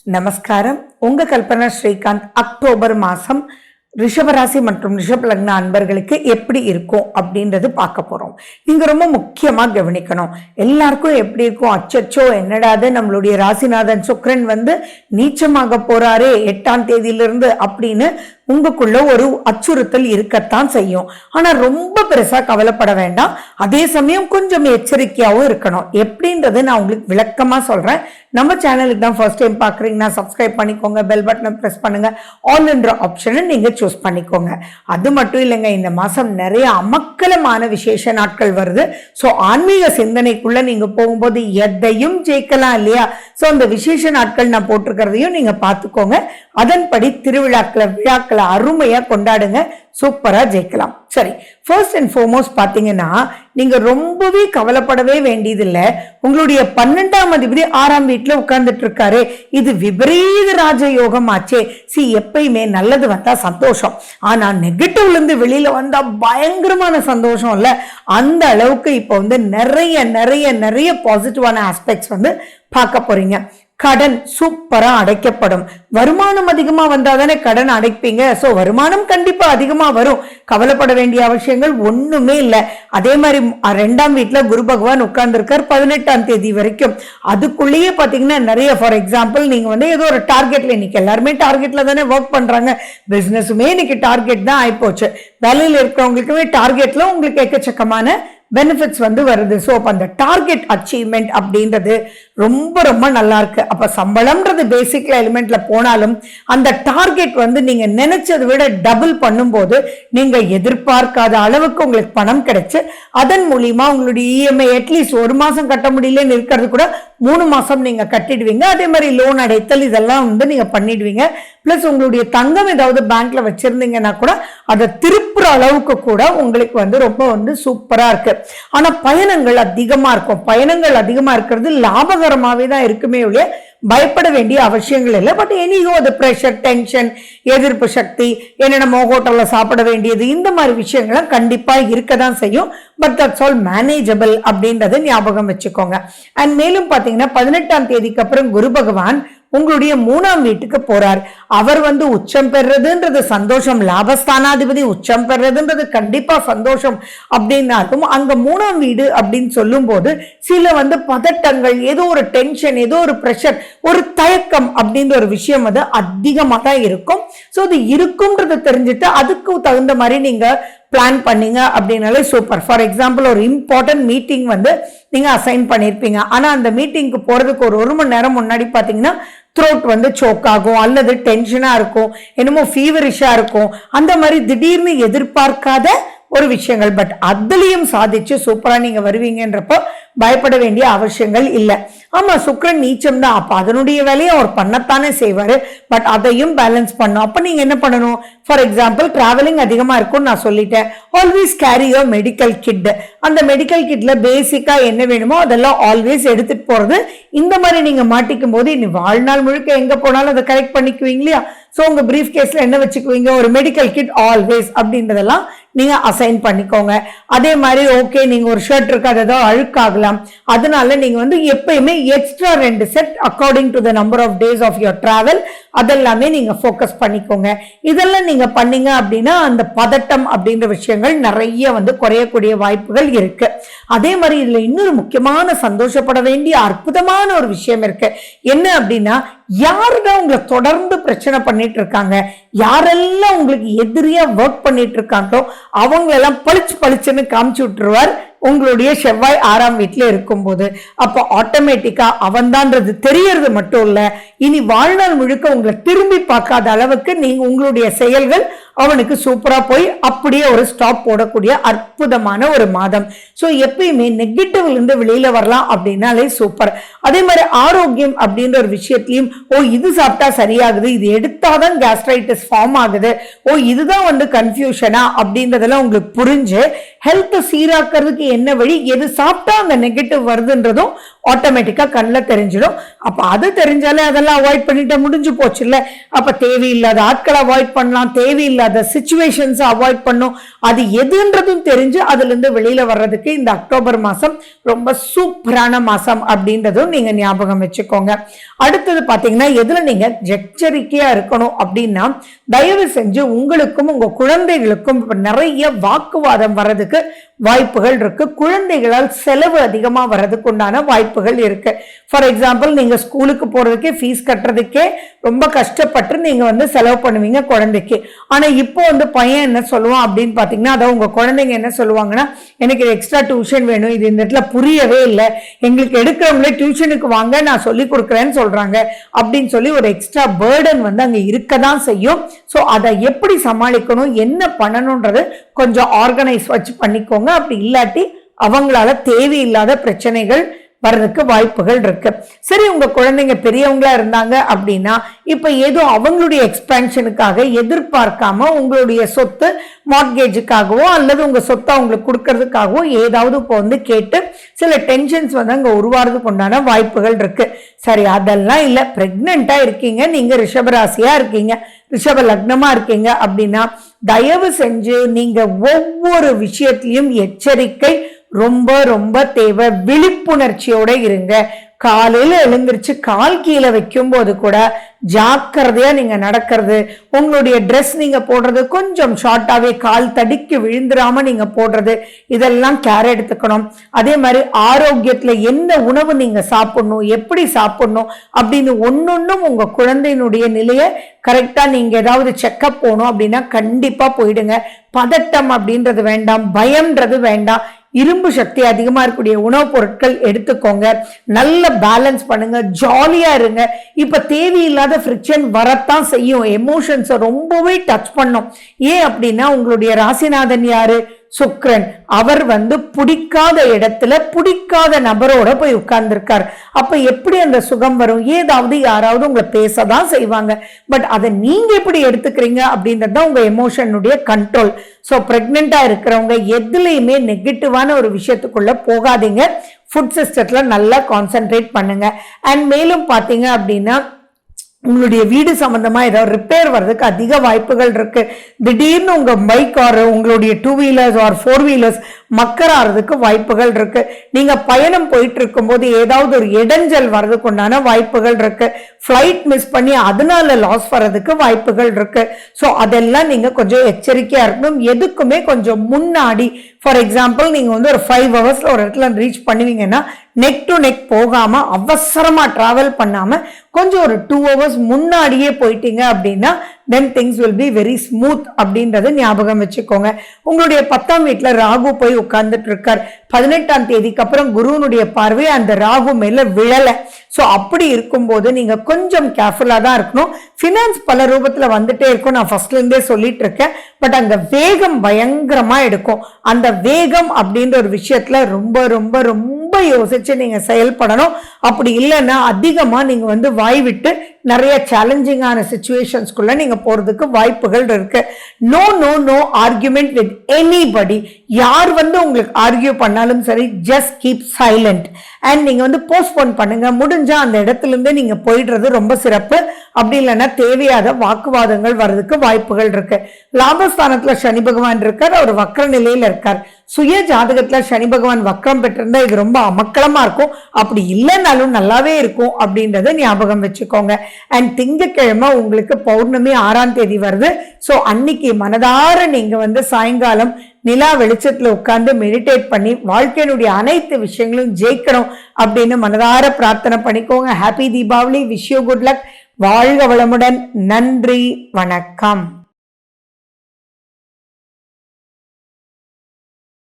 நமஸ்காரம். உங்க கல்பனா ஸ்ரீகாந்த். அக்டோபர் மாசம் ரிஷபராசி மற்றும் ரிஷப லக்ன அன்பர்களுக்கு எப்படி இருக்கும் அப்படின்றது பார்க்க போறோம். நீங்க ரொம்ப முக்கியமா கவனிக்கணும். எல்லாருக்கும் எப்படி இருக்கும், அச்சச்சோ என்னடாது நம்மளுடைய ராசிநாதன் சுக்கிரன் நீச்சமாக போறாரே 8ஆம் தேதியிலிருந்து அப்படின்னு உங்களுக்குள்ள ஒரு அச்சுறுத்தல் இருக்கத்தான் செய்யும். ஆனா ரொம்ப பெருசா கவலைப்பட வேண்டாம். அதே சமயம் கொஞ்சம் எச்சரிக்கையாவும் இருக்கணும். எப்படின்றது நான் உங்களுக்கு விளக்கமா சொல்றேன். நம்ம சேனலுக்கு தான் ஃபர்ஸ்ட் டைம் பாக்குறீங்கன்னா சப்ஸ்கிரைப் பண்ணிக்கோங்க, பெல் பட்டனை பிரஸ் பண்ணுங்க, ஆல் என்ற ஆப்ஷனை நீங்க சூஸ் பண்ணிக்கோங்க. அது மட்டும் இல்லைங்க, இந்த மாசம் நிறைய அமக்கலமான விசேஷ நாட்கள் வருது. ஸோ ஆன்மீக சிந்தனைக்குள்ள நீங்க போகும்போது எதையும் ஜெயிக்கலாம் இல்லையா? ஸோ அந்த விசேஷ நாட்கள் நான் போட்டிருக்கிறதையும் நீங்க பார்த்துக்கோங்க. அதன்படி திருவிழாக்களை விழாக்களை அருமையா கொண்டாடுங்க, சூப்பரா ஜெயிக்கலாம். சரி, ஃபர்ஸ்ட் அண்ட் ஃபார்மோஸ்ட் பாத்தீங்கன்னா நீங்க ரொம்பவே கவலைப்படவே வேண்டியதில்லை. உங்களுடைய 12ஆம் அதிபதி 6ஆம் வீட்டுல உட்கார்ந்துட்டு இருக்காரு. இது விபரீத ராஜயோகம் ஆச்சே. எப்பயுமே நல்லது வந்தா சந்தோஷம், ஆனா நெகட்டிவ்ல இருந்து வெளியில வந்தா பயங்கரமான சந்தோஷம் இல்ல. அந்த அளவுக்கு இப்போ நிறைய நிறைய நிறைய பாசிட்டிவான ஆஸ்பெக்ட்ஸ் பார்க்க போறீங்க. கடன் சூப்பரா அடைக்கப்படும். வருமானம் அதிகமா வந்தாதானே கடன் அடைப்பீங்க. சோ வருமானம் கண்டிப்பா அதிகமா வரும். கவலைப்பட வேண்டிய அவசியங்கள் ஒண்ணுமே இல்லை. அதே மாதிரி 2ஆம் வீட்டுல குரு பகவான் உட்கார்ந்து இருக்கார் 18ஆம் தேதி வரைக்கும். அதுக்குள்ளேயே பாத்தீங்கன்னா நிறைய, ஃபார் எக்ஸாம்பிள் நீங்க ஏதோ ஒரு டார்கெட்ல, இன்னைக்கு எல்லாருமே டார்கெட்ல தானே ஒர்க் பண்றாங்க. பிசினஸுமே இன்னைக்கு டார்கெட் தான் ஆயிப்போச்சு. வேலையில இருக்கிறவங்களுக்குமே டார்கெட்ல உங்களுக்கு எக்கச்சக்கமான பெனிஃபிட்ஸ் வருது. ஸோ அப்போ அந்த டார்கெட் அச்சீவ்மெண்ட் அப்படின்றது ரொம்ப ரொம்ப நல்லா இருக்கு. அப்போ சம்பளம்ன்றது பேசிக் எலிமெண்ட்ல போனாலும் அந்த டார்கெட் நீங்க நினைச்சதை விட டபுள் பண்ணும்போது நீங்க எதிர்பார்க்காத அளவுக்கு உங்களுக்கு பணம் கிடைச்சு அதன் மூலியமா உங்களுடைய இஎம்ஐ அட்லீஸ்ட் 1 மாசம் கட்ட முடியலன்னு இருக்கிறது கூட 3 மாசம் நீங்க கட்டிடுவீங்க. அதே மாதிரி லோன் அடைத்தல் இதெல்லாம் நீங்க பண்ணிடுவீங்க. பிளஸ் உங்களுடைய தங்கம் ஏதாவது பேங்க்ல வச்சிருந்தீங்கன்னா கூட அதை திருப்புற அளவுக்கு கூட உங்களுக்கு ரொம்ப சூப்பரா இருக்கு. ஆனா பயணங்கள் அதிகமா இருக்கும். பயணங்கள் அதிகமா இருக்கிறது லாபகரமாவே தான் இருக்குமே ஒழிய பயப்பட வேண்டிய அவசியங்கள் இல்லை. பட் எனிஹோ அது பிரஷர், டென்ஷன், எதிர்ப்பு சக்தி, நம்ம ஹோட்டல்ல சாப்பிட வேண்டியது, இந்த மாதிரி விஷயங்கள்லாம் கண்டிப்பா இருக்கதான் செய்யும். பட் தட்ஸ் ஆல் மேனேஜபிள் அப்படின்றத ஞாபகம் வச்சுக்கோங்க. அண்ட் மேலும் பாத்தீங்கன்னா 18ஆம் தேதிக்கு அப்புறம் குரு பகவான் உங்களுடைய 3ஆம் வீட்டுக்கு போறார். அவர் உச்சம் பெறதுன்றது சந்தோஷம். லாபஸ்தானாதிபதி உச்சம் பெறதுன்றது கண்டிப்பா சந்தோஷம். அப்படின்னாலும் அங்க 3ஆம் வீடு அப்படின்னு சொல்லும் போது சில பதட்டங்கள், ஏதோ ஒரு டென்ஷன், ஏதோ ஒரு பிரஷர், ஒரு தயக்கம் அப்படின்ற ஒரு விஷயம் அதிகமா தான் இருக்கும். சோ அது இருக்கும்ன்றத தெரிஞ்சுட்டு அதுக்கு தகுந்த மாதிரி நீங்க பிளான் பண்ணீங்க அப்படின்னாலே சூப்பர். ஃபார் எக்ஸாம்பிள் ஒரு இம்பார்ட்டன்ட் மீட்டிங் நீங்க அசைன் பண்ணிருப்பீங்க. ஆனா அந்த மீட்டிங்க்கு போறதுக்கு ஒரு மணி நேரம் முன்னாடி பாத்தீங்கன்னா த்ரோட் சோக் ஆகும், அல்லது டென்ஷனா இருக்கும், என்னமோ ஃபீவரிஷா இருக்கும். அந்த மாதிரி திடீர்னு எதிர்பார்க்காத ஒரு விஷயங்கள். பட் அதுலயும் சாதிச்சு சூப்பரா நீங்க வருவீங்கன்றப்போ பயப்பட வேண்டிய அவசியங்கள் இல்லை. ஆமா, சுக்கிரன் நீச்சம் தான். அப்ப அதனுடைய வேலையை அவர் பண்ணத்தானே செய்வாரு. பட் அதையும் பேலன்ஸ் பண்ணும். அப்ப நீங்க என்ன பண்ணணும்? ஃபார் எக்ஸாம்பிள் டிராவலிங் அதிகமா இருக்கும்னு நான் சொல்லிட்டேன். Always carry your medical kit. அந்த மெடிக்கல் கிட்ல பேசிக்கா என்ன வேணுமோ அதெல்லாம் ஆல்வேஸ் எடுத்துட்டு போறது. இந்த மாதிரி நீங்க மாட்டிக்கும் போது இனி வாழ்நாள் முழுக்க எங்க போனாலும் அதை கரெக்ட் பண்ணிக்குவீங்க இல்லையா? சோ உங்க பிரீஃப் கேஸ்ல என்ன வச்சுக்குவீங்க? ஒரு மெடிக்கல் கிட் ஆல்வேஸ் அப்படின்றதெல்லாம் நீங்க அசைன் பண்ணிக்கோங்க. அதே மாதிரி ஓகே, நீங்க ஒரு ஷர்ட் இருக்கு, அது ஏதோ அழுக்காகலாம், அதனால நீங்க எப்பயுமே extra 2 set according to the number of days of your travel அதெல்லாமே நீங்க ஃபோக்கஸ் பண்ணிக்கோங்க. இதெல்லாம் நீங்க பண்ணீங்க அப்படின்னா அந்த பதட்டம் அப்படின்ற விஷயங்கள் நிறைய குறையக்கூடிய வாய்ப்புகள் இருக்கு. அதே மாதிரி இதுல இன்னொரு முக்கியமான சந்தோஷப்பட வேண்டிய அற்புதமான ஒரு விஷயம் இருக்கு. என்ன அப்படின்னா, யாருதான் உங்களை தொடர்ந்து பிரச்சனை பண்ணிட்டு இருக்காங்க, யாரெல்லாம் உங்களுக்கு எதிரியா ஒர்க் பண்ணிட்டு இருக்காங்களோ அவங்களெல்லாம் பளிச்சுன்னு காமிச்சு விட்டுருவார் உங்களுடைய செவ்வாய் 6ஆம் வீட்டுல இருக்கும் போது. அப்போ ஆட்டோமேட்டிக்கா அவன்தான்றது தெரியறது மட்டும் இல்ல, இனி வாழ்நாள் முழுக்க உங்களை திரும்பி பார்க்காத அளவுக்கு நீங்க உங்களுடைய செயல்கள் அவனுக்கு சூப்பரா போய் அப்படியே ஒரு ஸ்டாப் போடக்கூடிய அற்புதமான ஒரு மாதம். சோ எப்பயுமே நெகட்டிவ்ல இருந்து வெளியில வரலாம் அப்படின்னாலே சூப்பர். அதே மாதிரி ஆரோக்கியம் அப்படின்ற ஒரு விஷயத்திலையும் இது சாப்பிட்டா சரியாகுது, இது எடுத்தாதான் கேஸ்ட்ரைட்டிஸ் ஃபார்ம் ஆகுது, இதுதான் கன்ஃபியூஷனா அப்படின்றதெல்லாம் உங்களுக்கு புரிஞ்சு ஹெல்த் சீராக்கிறதுக்கு என்ன வழி, எது சாப்பிட்டா அந்த நெகட்டிவ் வருதுன்றதும் ஆட்டோமேட்டிக்கா கண்ணில் தெரிஞ்சிடும். அப்ப அது தெரிஞ்சாலே அதெல்லாம் அவாய்ட் பண்ணிட்டு முடிஞ்சு போச்சு இல்ல. அப்ப தேவையில்லாத ஆட்களை அவாய்ட் பண்ணலாம், தேவையில்லாத சிச்சுவேஷன்ஸ் அவாய்ட் பண்ணும். அது எதுன்றதும் தெரிஞ்சு அதுல இருந்து வெளியில வர்றதுக்கு இந்த அக்டோபர் மாசம் ரொம்ப சூப்பரான மாசம் அப்படின்றதும் நீங்க ஞாபகம் வச்சுக்கோங்க. அடுத்தது பாத்தீங்கன்னா எதுல நீங்க எச்சரிக்கையா இருக்கணும் அப்படின்னா, தயவு செஞ்சு உங்களுக்கும் உங்க குழந்தைகளுக்கும் நிறைய வாக்குவாதம் வர்றதுக்கு வாய்ப்புகள் இருக்கு. குழந்தைகளால் செலவு அதிகமா வர்றதுக்கு உண்டான வாய்ப்புகள் இருக்கு. ஃபார் எக்ஸாம்பிள், நீங்க ஸ்கூலுக்கு போறதுக்கே ஃபீஸ் கட்டுறதுக்கே ரொம்ப கஷ்டப்பட்டு நீங்க வந்து செலவு பண்ணுவீங்க குழந்தைக்கு. ஆனா இப்போ வந்து பையன் என்ன சொல்லுவான் அப்படின்னு பாத்தீங்கன்னா, அதாவது உங்க குழந்தைங்க என்ன சொல்லுவாங்கன்னா, எனக்கு எக்ஸ்ட்ரா டியூஷன் வேணும், இது இந்த இடத்துல புரியவே இல்லை, எங்களுக்கு எடுக்கிறவங்களே டியூஷனுக்கு வாங்க, நான் சொல்லி கொடுக்குறேன்னு சொல்றாங்க அப்படின்னு சொல்லி ஒரு எக்ஸ்ட்ரா பேர்டன் வந்து அங்க இருக்கதான் செய்யும். ஸோ அதை எப்படி சமாளிக்கணும், என்ன பண்ணணும்ன்றது கொஞ்சம் ஆர்கனைஸ் வச்சு பண்ணிக்கோங்க. அப்படி இல்லாட்டி அவங்களால தேவையில்லாத பிரச்சனைகள் வர்றதுக்கு வாய்ப்புகள் இருக்கு. சரி, உங்க குழந்தைங்க பெரியவங்களா இருந்தாங்க அப்படின்னா இப்ப ஏதோ அவங்களுடைய எக்ஸ்பேன்ஷனுக்காக எதிர்பார்க்காம உங்களுடைய சொத்து மார்ட்கேஜுக்காகவோ அல்லது உங்க சொத்தை அவங்களுக்கு கொடுக்கறதுக்காகவோ ஏதாவது இப்போ வந்து கேட்டு சில டென்ஷன்ஸ் வந்து அங்க உருவாறதுக்கு உண்டான வாய்ப்புகள் இருக்கு. சரி, அதெல்லாம் இல்ல, பிரெக்னெண்டா இருக்கீங்க, நீங்க ரிஷபராசியா இருக்கீங்க, ரிஷப லக்னமா இருக்கீங்க அப்படின்னா தயவு செஞ்சு நீங்க ஒவ்வொரு விஷயத்திலையும் எச்சரிக்கை ரொம்ப ரொம்ப தேவை. விழிப்புணர்ச்சியோட இருங்க. காலையில எழுந்திருச்சு கால் கீழே வைக்கும் போது கூட ஜாக்கிரதையா நீங்க நடக்கிறது, உங்களுடைய ட்ரெஸ் நீங்க போடுறது கொஞ்சம் ஷார்ட்டாவே கால் தடிக்கு விழுந்துராம நீங்க போடுறது, இதெல்லாம் கேர் எடுத்துக்கணும். அதே மாதிரி ஆரோக்கியத்துல என்ன உணவு நீங்க சாப்பிடணும், எப்படி சாப்பிடணும் அப்படின்னு ஒன்னொன்னும் உங்க குழந்தையினுடைய நிலையை கரெக்டா நீங்க ஏதாவது செக்அப் போகணும் அப்படின்னா கண்டிப்பா போயிடுங்க. பதட்டம் அப்படின்றது வேண்டாம், பயம்ன்றது வேண்டாம். இரும்பு சக்தி அதிகமா இருக்கக்கூடிய உணவுப் பொருட்கள் எடுத்துக்கோங்க. நல்ல பேலன்ஸ் பண்ணுங்க, ஜாலியா இருங்க. இப்ப தேவையில்லாத ஃப்ரிக்ஷன் வரத்தான் செய்யும், எமோஷன்ஸை ரொம்பவே டச் பண்ணும். ஏன் அப்படின்னா உங்களுடைய ராசிநாதன் யாரு? சுக்கிரன். அவர் வந்து பிடிக்காத இடத்துல பிடிக்காத நபரோட போய் உட்கார்ந்துருக்கார். அப்ப எப்படி அந்த சுகம் வரும்? ஏதாவது யாராவது உங்களை பேசதான் செய்வாங்க. பட் அதை நீங்க எப்படி எடுத்துக்கிறீங்க அப்படின்றது தான் உங்க எமோஷனுடைய கண்ட்ரோல். ஸோ பிரெக்னெண்டா இருக்கிறவங்க எதுலையுமே நெகட்டிவான ஒரு விஷயத்துக்குள்ள போகாதீங்க. ஃபுட் சிஸ்டத்துல நல்லா கான்சென்ட்ரேட் பண்ணுங்க. அண்ட் மேலும் பாத்தீங்க அப்படின்னா உங்களுடைய வீடு சம்பந்தமா ஏதாவது ரிப்பேர் வர்றதுக்கு அதிக வாய்ப்புகள் இருக்கு. திடீர்னு உங்க பைக் ஆர் உங்களுடைய 2 வீலர்ஸ் ஆர் 4 வீலர்ஸ் மக்கறாறதுக்கு வாய்ப்புகள் இருக்கு. நீங்க பயணம் போயிட்டு இருக்கும் போது ஏதாவது ஒரு இடைஞ்சல் வர்றதுக்கு உண்டான வாய்ப்புகள் இருக்கு. ஃபிளைட் மிஸ் பண்ணி அதனால லாஸ் வர்றதுக்கு வாய்ப்புகள் இருக்கு. ஸோ அதெல்லாம் நீங்க கொஞ்சம் எச்சரிக்கையா இருக்கணும். எதுக்குமே கொஞ்சம் முன்னாடி, ஃபார் எக்ஸாம்பிள் நீங்க வந்து ஒரு 5 ஹவர்ஸ்ல ஒரு இடத்துல ரீச் பண்ணுவீங்கன்னா நெக் டு நெக் போகாம அவசரமா டிராவல் பண்ணாம கொஞ்சம் ஒரு 2 ஹவர்ஸ் முன்னாடியே போயிட்டீங்க அப்படின்னா then things will be very smooth அப்படின்றது ஞாபகம் வச்சுக்கோங்க. உங்களுடைய 10ஆம் வீட்டுல ராகு போய் உட்கார்ந்துட்டு இருக்கார். 18ஆம் தேதிக்கு அப்புறம் குருவனுடைய பார்வை அந்த ராகு மேல விழல. ஸோ அப்படி இருக்கும்போது நீங்க கொஞ்சம் கேர்ஃபுல்லா தான் இருக்கணும். ஃபினான்ஸ் பல ரூபத்துல வந்துட்டே இருக்கும், நான் ஃபர்ஸ்ட்ல இருந்தே சொல்லிட்டு இருக்கேன். பட் அங்க வேகம் பயங்கரமா எடுக்கும். அந்த வேகம் அப்படின்ற ஒரு விஷயத்துல ரொம்ப ரொம்ப ரொம்ப யோசிச்சு நீங்க செயல்படணும். அப்படி இல்லைன்னா அதிகமா நீங்க வந்து வாய் விட்டு நிறைய சேலஞ்சிங்கான சிச்சுவேஷன்ஸ்குள்ள நீங்க போறதுக்கு வாய்ப்புகள் இருக்கு. No no no argument with anybody. யார் வந்து உங்களுக்கு ஆர்கியூ பண்ணாலும் சரி, ஜஸ்ட் கீப் சைலண்ட் அண்ட் நீங்க வந்து போஸ்ட்போன் பண்ணுங்க. முடிஞ்சா அந்த இடத்துல இருந்து நீங்க போயிடுறது ரொம்ப சிறப்பு. அப்படி இல்லைன்னா தேவையாத வாக்குவாதங்கள் வர்றதுக்கு வாய்ப்புகள் இருக்கு. லாபஸ்தானத்துல சனி பகவான் இருக்கார், அவர் வக்ர நிலையில இருக்கார். சுய ஜாதகத்துல சனி பகவான் வக்ரம் பெற்றிருந்தா இது ரொம்ப அமக்களமா இருக்கும். அப்படி இல்லைன்னாலும் நல்லாவே இருக்கும் அப்படின்றத ஞாபகம் வச்சுக்கோங்க. அண்ட் திங்கட்கிழமை உங்களுக்கு பௌர்ணமி 6ஆம் தேதி வருது. ஸோ அன்னைக்கு மனதார நீங்க வந்து சாயங்காலம் நிலா வெளிச்சத்துல உட்கார்ந்து மெடிடேட் பண்ணி வாழ்க்கையினுடைய அனைத்து விஷயங்களும் ஜெயிக்கணும் அப்படின்னு மனதார பிரார்த்தனை பண்ணிக்கோங்க. Happy Deepavali. Wish you good luck. வாழ்க வளமுடன். நன்றி, வணக்கம்.